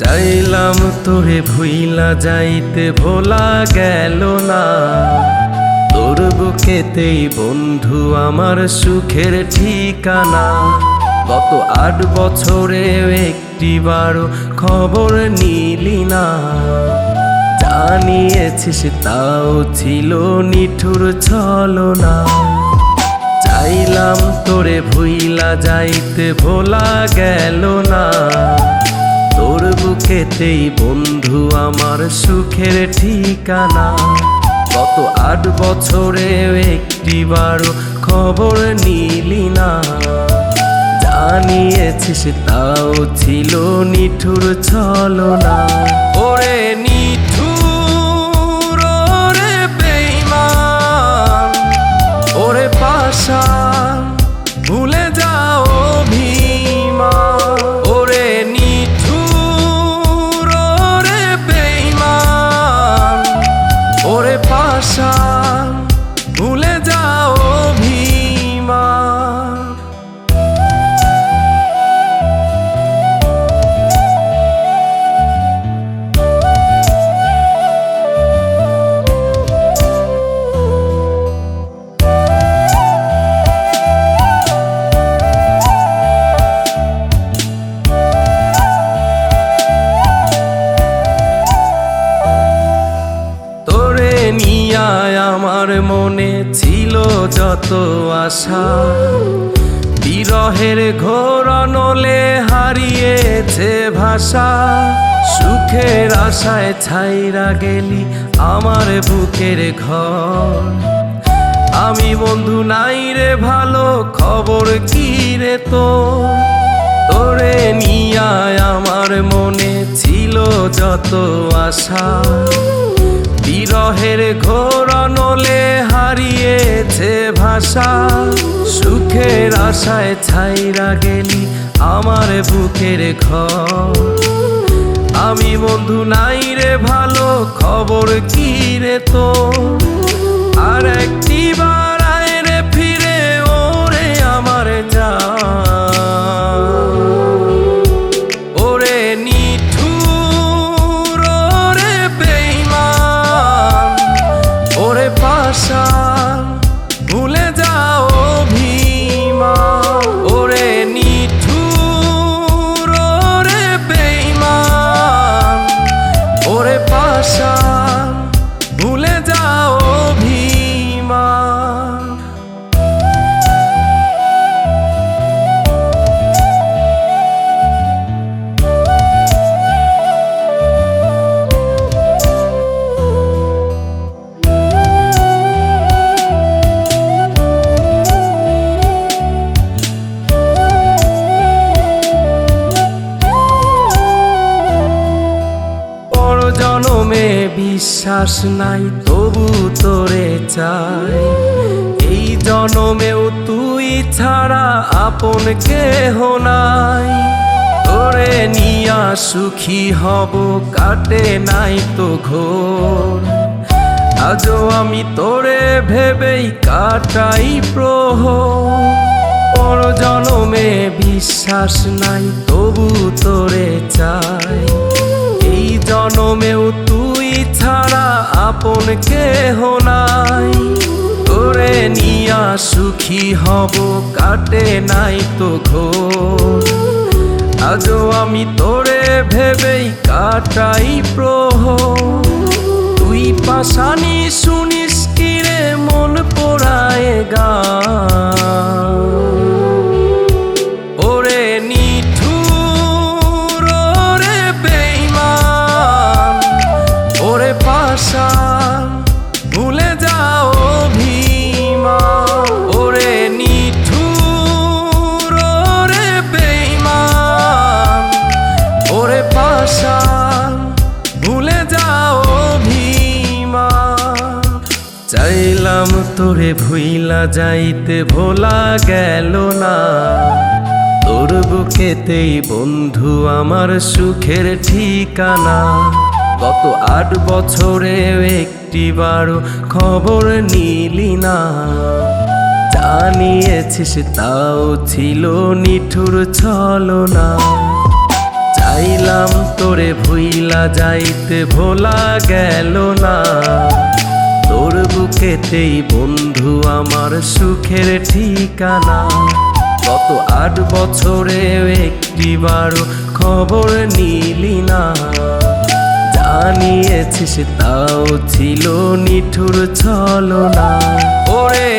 চাইলাম তোরে ভুইলা যাইতে ভোলা গেল না। তোর বুকেতেই বন্ধু আমার সুখের ঠিকানা। গত 8 বছরে একটিবারও খবর নিলি না। জানিয়েছিস তাও ছিল নিঠুর ছলনা। চাইলাম তোরে ভুইলা যাইতে ভোলা গেল না। তোর বুকেতেই বন্ধু আমার সুখের ঠিকানা। গত 8 বছরে একটিবারও খবর নিলি না। জানিয়েছিস তাও ছিল নিঠুর ছলনা। ওরে নিঠুর ওরে বেঈমান, ওরে পাষাণ ভুলে যাও অভিমান। ওরে নিঠুর ওরে বেঈমান, ওরে পাষাণ ভুলে যাও অভিমান। আমার মনে ছিল যত আশা, বিরহের ঘোর নলে হারিয়েছে ভাষা। সুখের আশায় ছাইরা গেলি আমার বুকের ঘর। আমি বন্ধু নাই রে ভালো, খবর কি রে তোরে নিয়া আমার মনে ছিল যত আশা। বিরহের ঘোর নলে হারিয়েছে ভাষা। সুখের আশায় ছাইরা গেলি আমার বুকের ঘর। আমি বন্ধু নাই রে ভালো, খবর কি রে আর একটিবার আয় রে ফিরে ওরে আমার জান। ওরে নিঠুর ওরে বেঈমান, ওরে পাষাণ ভুলে যাও অভিমান। ওরে নিঠুর ওরে বেঈমান, ওরে পাষাণ ভুলে যাও অভিমান। জনমে বিশ্বাস নাই তবু তোরে চাই। এই জনমেও তুই ছাড়া আপন কেহ নাই। তোরে নিয়া সুখী হব কাটে নাই তো ঘোর। আজও আমি তোরে ভেবেই কাটাই প্রহর। জনমে বিশ্বাস নাই তবু তোরে চাই। এই জনমেও তুই ছাড়া আপন কেহ নাই। তোরে নিয়া সুখী হব কাটে নাই তো ঘোর। আজও আমি তোরে ভেবেই কাটাই প্রহর। তুই পাশানি শুনিস কিরে মন পোড়ায় গান। ওরে নিঠুর ওরে বেঈমান, ওরে পাষাণ ভুলে যাও অভিমান। ওরে নিঠুর ওরে বেঈমান, ওরে পাষাণ ভুলে যাও অভিমান। চাইলাম তোরে ভুইলা যাইতে ভোলা গেল না। তোর বুকেতেই বন্ধু আমার সুখের ঠিকানা। গত 8 বছরে একটিবারও খবর নিলি না। জানিয়েছিস তাও ছিল নিঠুর ছলনা। চাইলাম ভাবতাম তোরে ভুইলা যাইতে ভোলা গেল না। তোর বুকেতেই বন্ধু আমার সুখের ঠিকানা। গত 8 বছরে একটিবারও খবর নিলি না। জানিয়েছিস তাও ছিল নিঠুর ছলনা। ওরে